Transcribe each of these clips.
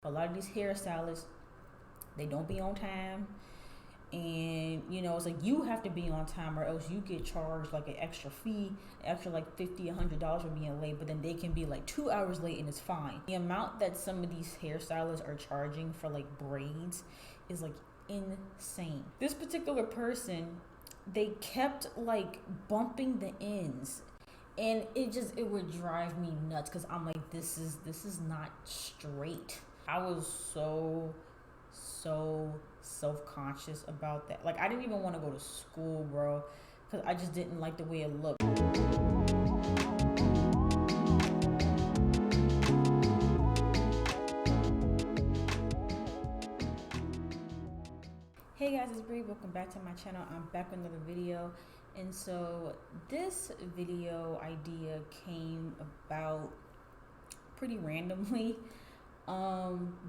A lot of these hairstylists, they don't be on time, and it's like you have to be on time or else you get charged like an extra fee, extra like $50, $100 for being late. But then they can be like 2 hours late and it's fine. The amount that some of these hairstylists are charging for like braids is like insane. This particular person, they kept like bumping the ends, and it would drive me nuts because I'm like, this is not straight. I was so self-conscious about that. Like, I didn't even want to go to school, bro, because I just didn't like the way it looked. Hey guys, it's Bree. Welcome back to my channel. I'm back with another video. And so this video idea came about pretty randomly.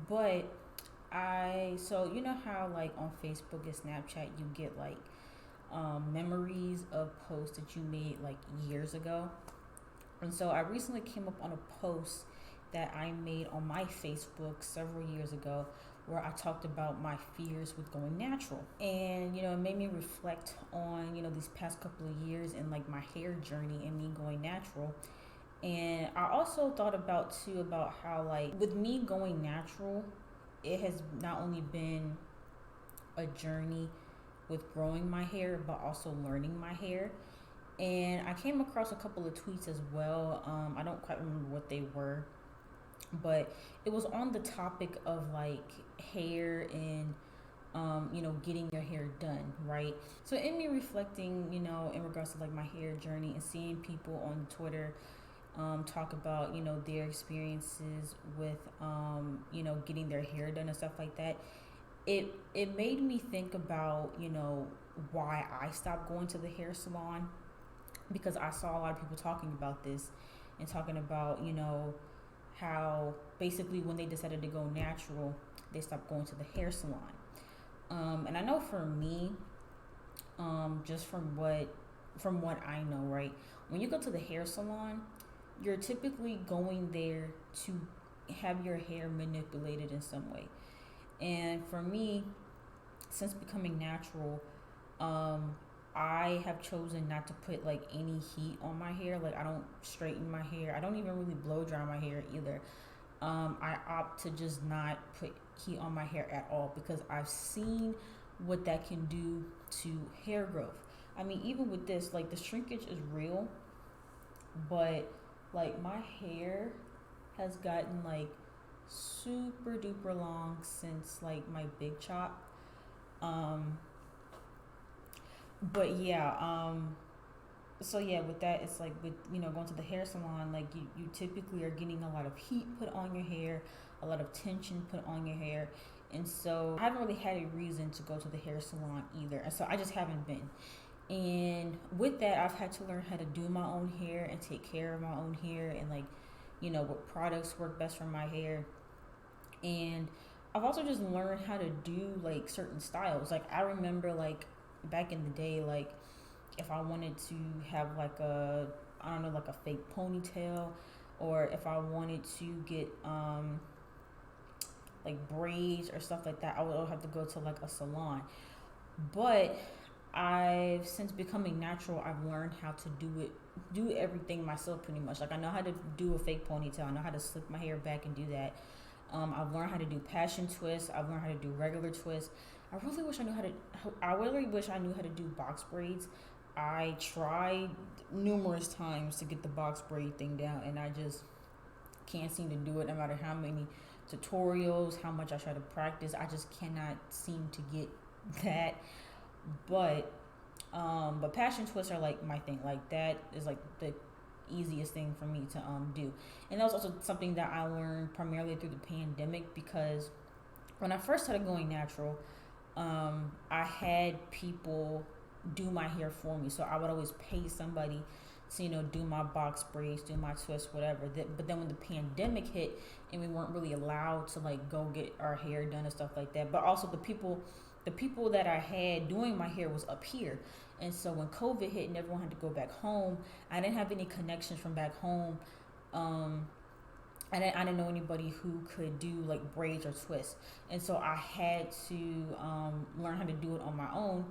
But so you know how like on Facebook and Snapchat you get like memories of posts that you made like years ago. And so I recently came up on a post that I made on my Facebook several years ago where I talked about my fears with going natural. And it made me reflect on these past couple of years and like my hair journey and me going natural. And I also thought about how like with me going natural, it has not only been a journey with growing my hair but also learning my hair. And I came across a couple of tweets as well. I don't quite remember what they were, but it was on the topic of like hair and getting your hair done, right? So in me reflecting, in regards to like my hair journey and seeing people on Twitter talk about their experiences with getting their hair done and stuff like that, it made me think about why I stopped going to the hair salon, because I saw a lot of people talking about this and talking about how basically when they decided to go natural, they stopped going to the hair salon. And I know for me, just from what I know, right, when you go to the hair salon, you're typically going there to have your hair manipulated in some way. And for me, since becoming natural, I have chosen not to put like any heat on my hair. Like, I don't straighten my hair. I don't even really blow dry my hair either. I opt to just not put heat on my hair at all because I've seen what that can do to hair growth. I mean, even with this, like the shrinkage is real, but like my hair has gotten like super duper long since like my big chop. But yeah, so yeah, with that, it's like with going to the hair salon, like you typically are getting a lot of heat put on your hair, a lot of tension put on your hair. And so I haven't really had a reason to go to the hair salon either, and so I just haven't been. And with that, I've had to learn how to do my own hair and take care of my own hair, and like what products work best for my hair. And I've also just learned how to do like certain styles. Like, I remember like back in the day, like if I wanted to have like I don't know, like a fake ponytail, or if I wanted to get like braids or stuff like that, I would have to go to like a salon. But I've since becoming natural, I've learned how to do everything myself pretty much. Like, I know how to do a fake ponytail, I know how to slip my hair back and do that. I've learned how to do passion twists. I've learned how to do regular twists. I really wish I knew how to do box braids. I tried numerous times to get the box braid thing down, and I just can't seem to do it. No matter how many tutorials, how much I try to practice, I just cannot seem to get that. But passion twists are like my thing. Like, that is like the easiest thing for me to do. And that was also something that I learned primarily through the pandemic, because when I first started going natural, I had people do my hair for me. So I would always pay somebody to do my box braids, do my twists, whatever. But then when the pandemic hit and we weren't really allowed to like go get our hair done and stuff like that, but also the people that I had doing my hair was up here. And so when COVID hit and everyone had to go back home, I didn't have any connections from back home I didn't know anybody who could do like braids or twists, and so I had to learn how to do it on my own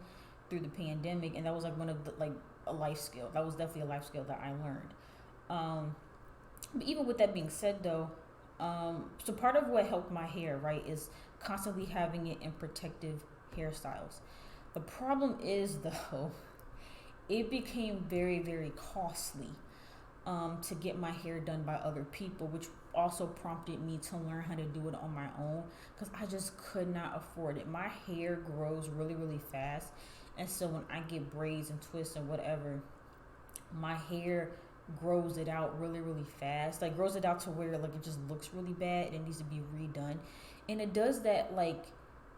through the pandemic, and that was like one of the like a life skill. That was definitely a life skill that I learned. Um, but even with that being said, though, so part of what helped my hair, right, is constantly having it in protective hairstyles. The problem is though, it became very very costly to get my hair done by other people, which also prompted me to learn how to do it on my own because I just could not afford it. My hair grows really, really fast. And so when I get braids and twists and whatever, my hair grows it out really, really fast. Like grows it out to where like it just looks really bad and it needs to be redone. And it does that like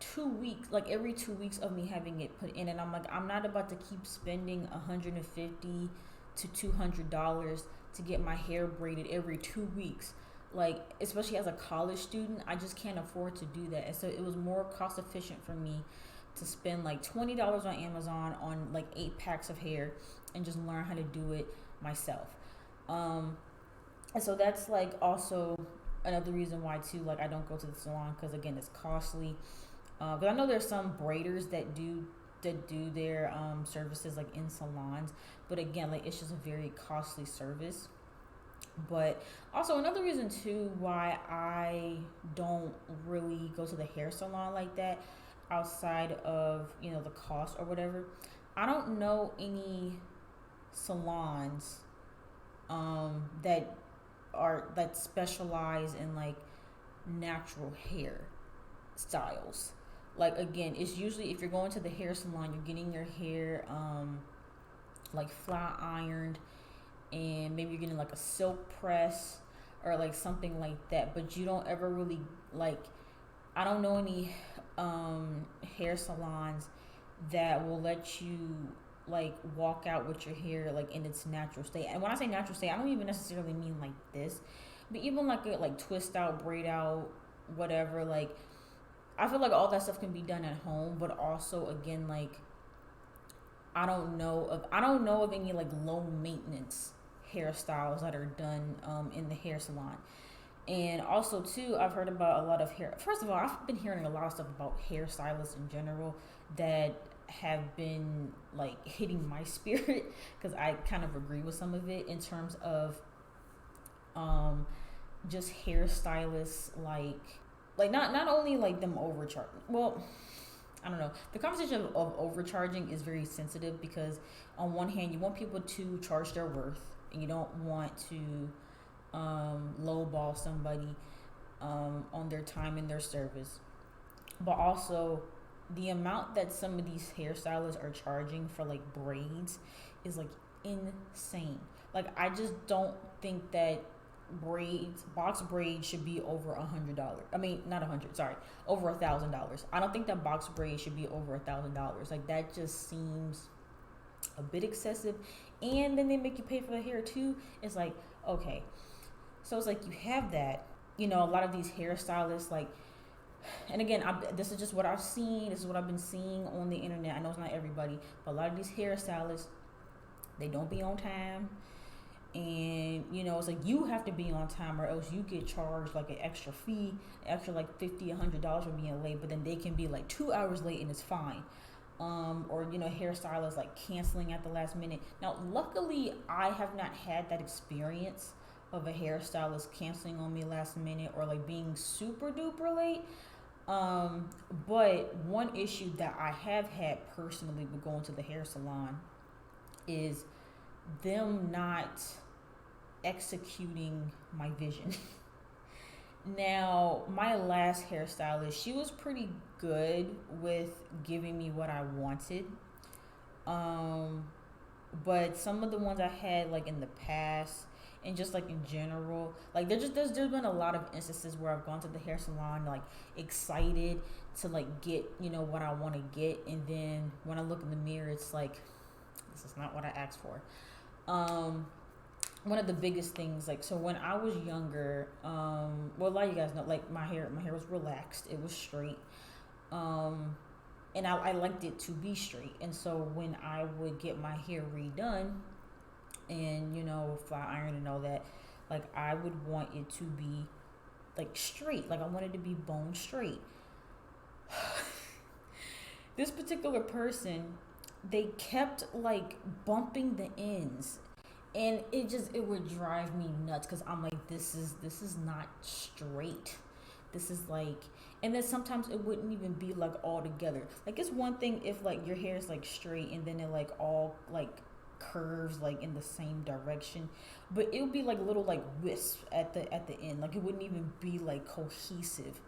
2 weeks, like every 2 weeks of me having it put in. And I'm like, I'm not about to keep spending $150 to $200 to get my hair braided every 2 weeks. Like, especially as a college student, I just can't afford to do that. And so it was more cost efficient for me to spend like $20 on Amazon on like 8 packs of hair and just learn how to do it myself. Um, and so that's like also another reason why too, like I don't go to the salon because again, it's costly. But I know there's some braiders that do their services like in salons, but again, like it's just a very costly service. But also another reason too why I don't really go to the hair salon like that, outside of the cost or whatever. I don't know any salons that specialize in like natural hair styles. Like again, it's usually if you're going to the hair salon, you're getting your hair like flat ironed, and maybe you're getting like a silk press or like something like that. But you don't ever really like. I don't know any hair salons that will let you like walk out with your hair like in its natural state. And when I say natural state, I don't even necessarily mean like this, but even like a like twist out, braid out, whatever. Like I feel like all that stuff can be done at home, but also again like I don't know of any like low maintenance hairstyles that are done in the hair salon. And also too, I've heard about a lot of hair. First of all, I've been hearing a lot of stuff about hairstylists in general that have been like hitting my spirit because I kind of agree with some of it in terms of um just hairstylists like not only like them overcharging. Well, I don't know. The conversation of overcharging is very sensitive because on one hand you want people to charge their worth and you don't want to lowball somebody on their time and their service. But also, the amount that some of these hairstylists are charging for like braids is like insane. Like I just don't think that box braids should be over $100. I mean, not 100. Sorry, over $1,000. I don't think that box braid should be over $1,000. Like that just seems a bit excessive. And then they make you pay for the hair too. It's like okay, so it's like you have that. A lot of these hairstylists like, and again, this is just what I've seen. This is what I've been seeing on the internet. I know it's not everybody, but a lot of these hairstylists, they don't be on time. And it's like you have to be on time or else you get charged like an extra fee, extra like $50 $100 for being late, but then they can be like 2 hours late and it's fine. Or hairstylists like canceling at the last minute. Now luckily I have not had that experience of a hairstylist canceling on me last minute or like being super duper late. But one issue that I have had personally with going to the hair salon is them not executing my vision. Now, my last hairstylist, she was pretty good with giving me what I wanted. Um, but some of the ones I had like in the past and just like in general, like there's been a lot of instances where I've gone to the hair salon like excited to like get what I want to get, and then when I look in the mirror, it's like this is not what I asked for. Um, One of the biggest things, like, so when I was younger, well, a lot of you guys know, like, my hair was relaxed, it was straight, um, and I liked it to be straight. And so when I would get my hair redone and flat iron and all that, Like I would want it to be like straight. Like I want it to be bone straight. This particular person, they kept like bumping the ends, and it would drive me nuts because I'm like, this is not straight. This is like, and then sometimes it wouldn't even be like all together. Like it's one thing if like your hair is like straight and then it like all like curves like in the same direction, but it would be like little like wisps at the end. Like it wouldn't even be like cohesive,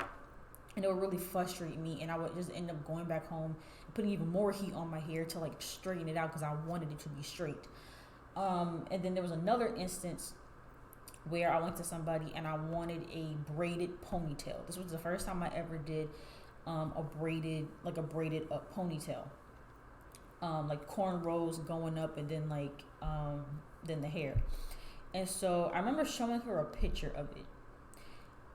and it would really frustrate me. And I would just end up going back home and putting even more heat on my hair to like straighten it out because I wanted it to be straight. And then there was another instance where I went to somebody and I wanted a braided ponytail. This was the first time I ever did a braided ponytail, like cornrows going up and then like then the hair. And so I remember showing her a picture of it,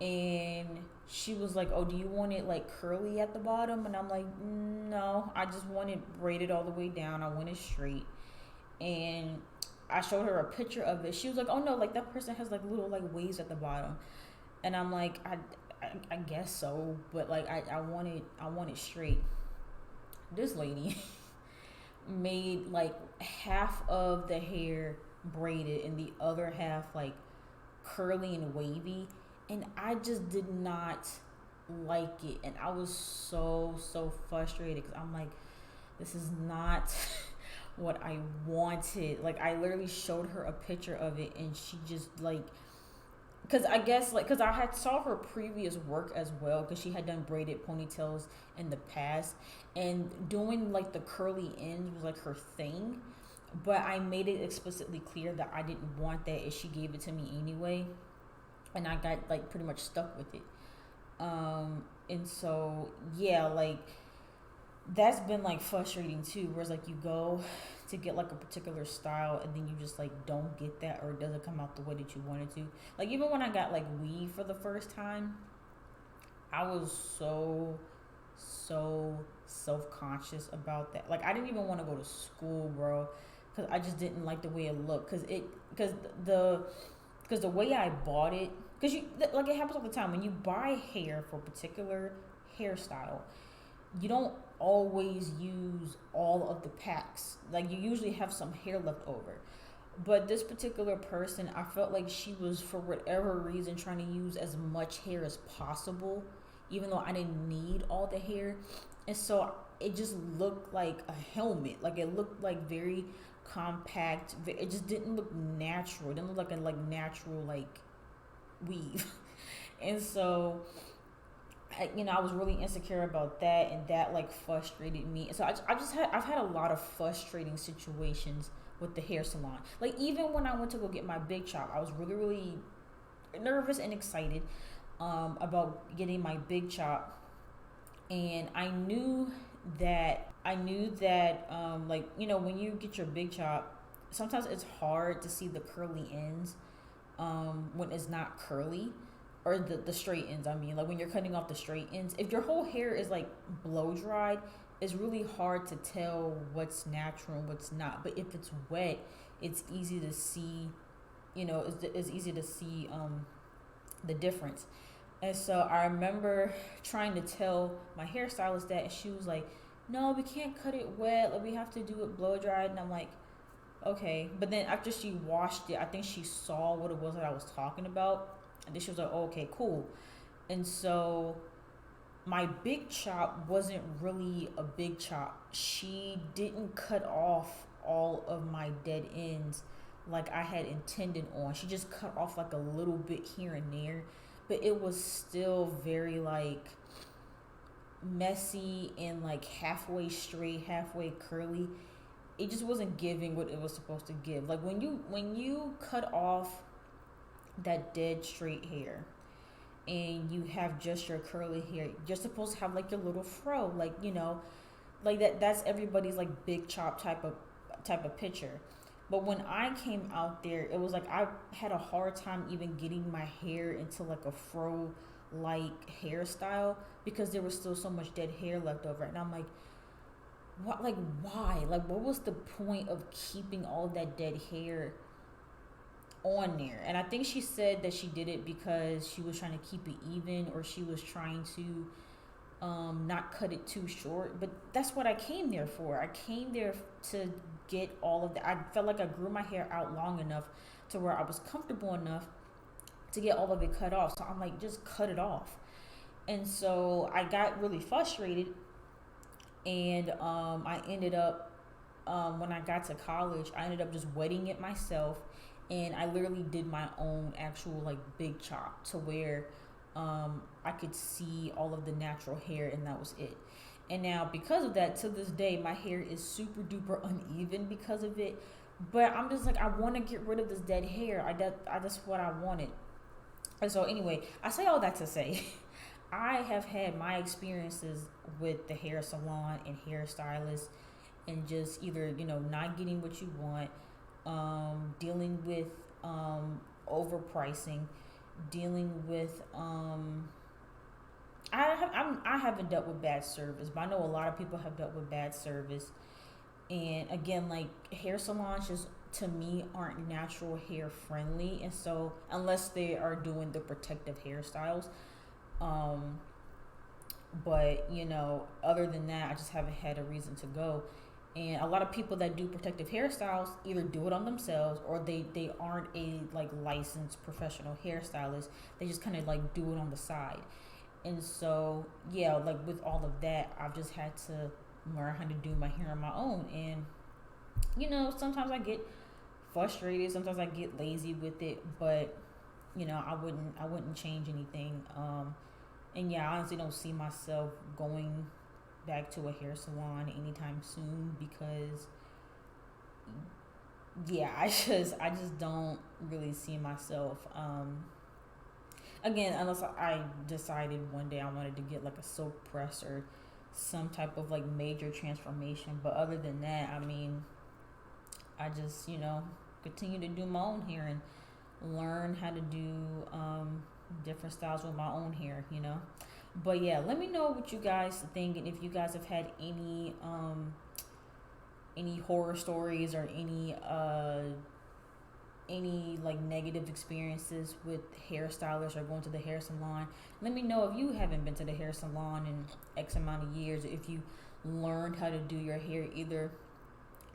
and she was like, "Oh, do you want it like curly at the bottom?" And I'm like, "No, I just want it braided all the way down. I want it straight." And I showed her a picture of it. She was like, "Oh no, like that person has like little like waves at the bottom." And I'm like, I guess so, but like I want it straight. This lady made like half of the hair braided and the other half like curly and wavy, and I just did not like it, and I was so frustrated because I'm like, this is not what I wanted. Like I literally showed her a picture of it, and she just like, because I guess like because I had saw her previous work as well, because she had done braided ponytails in the past, and doing like the curly ends was like her thing. But I made it explicitly clear that I didn't want that, and she gave it to me anyway, and I got like pretty much stuck with it. And so yeah, like that's been like frustrating too, whereas like you go to get like a particular style and then you just like don't get that, or it doesn't come out the way that you wanted to. Like even when I got like weave for the first time, I was so self-conscious about that. Like I didn't even want to go to school, bro, because I just didn't like the way it looked, because the way I bought it, because you like it happens all the time when you buy hair for a particular hairstyle, you don't always use all of the packs. Like you usually have some hair left over. But this particular person, I felt like she was, for whatever reason, trying to use as much hair as possible, even though I didn't need all the hair. And so it just looked like a helmet. Like it looked like very compact. It just didn't look natural. It didn't look like a like natural like weave. And so I was really insecure about that, and that like frustrated me. And so I've had a lot of frustrating situations with the hair salon. Like even when I went to go get my big chop, I was really nervous and excited about getting my big chop, and I knew that like when you get your big chop, sometimes it's hard to see the curly ends when it's not curly, or the straight ends. I mean, like when you're cutting off the straight ends, if your whole hair is like blow dried, it's really hard to tell what's natural and what's not. But if it's wet, it's easy to see. It's easy to see the difference. And so I remember trying to tell my hairstylist that, and she was like, "No, we can't cut it wet. Like we have to do it blow dried." And I'm like, "Okay." But then after she washed it, I think she saw what it was that I was talking about, and then she was like, "Oh, okay, cool." And so my big chop wasn't really a big chop. She didn't cut off all of my dead ends like I had intended on. She just cut off like a little bit here and there, but it was still very like messy and like halfway straight, halfway curly. It just wasn't giving what it was supposed to give. Like when you cut off that dead straight hair and you have just your curly hair, you're supposed to have like your little fro, like like that's everybody's like big chop type of picture. But when I came out there, it was like I had a hard time even getting my hair into like a fro like hairstyle, because there was still so much dead hair left over. And I'm like, what, like why? Like what was the point of keeping all that dead hair on there. And I think she said that she did it because she was trying to keep it even, or she was trying to not cut it too short. But that's what I came there for. I came there to get all of that. I felt like I grew my hair out long enough to where I was comfortable enough to get all of it cut off. So I'm like, just cut it off. And so I got really frustrated, and I ended up, when I got to college, I ended up just wetting it myself, and I literally did my own actual like big chop to where I could see all of the natural hair, and that was it. And now, because of that, to this day, my hair is super duper uneven because of it. But I'm just like, I want to get rid of this dead hair. That's what I wanted. And so, anyway, I say all that to say, I have had my experiences with the hair salon and hairstylist, and just either, not getting what you want, dealing with overpricing, dealing with I haven't dealt with bad service, but I know a lot of people have dealt with bad service. And again, like, hair salons just, to me, aren't natural hair friendly, and so unless they are doing the protective hairstyles, um but other than that, I just haven't had a reason to go. And a lot of people that do protective hairstyles either do it on themselves, or they aren't a like licensed professional hairstylist. They just kind of like do it on the side. And so, yeah, like with all of that, I've just had to learn how to do my hair on my own. And sometimes I get frustrated, sometimes I get lazy with it, but I wouldn't change anything. And yeah, I honestly don't see myself going back to a hair salon anytime soon, because yeah, I just don't really see myself, again, unless I decided one day I wanted to get like a silk press or some type of like major transformation. But other than that, I mean, I just continue to do my own hair and learn how to do different styles with my own hair. But yeah, let me know what you guys think, and if you guys have had any horror stories, or any like negative experiences with hairstylists or going to the hair salon. Let me know if you haven't been to the hair salon in X amount of years, if you learned how to do your hair either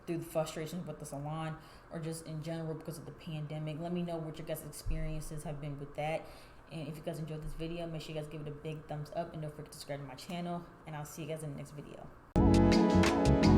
through the frustrations with the salon or just in general because of the pandemic. Let me know what your guys' experiences have been with that. And if you guys enjoyed this video, make sure you guys give it a big thumbs up, and don't forget to subscribe to my channel, and I'll see you guys in the next video.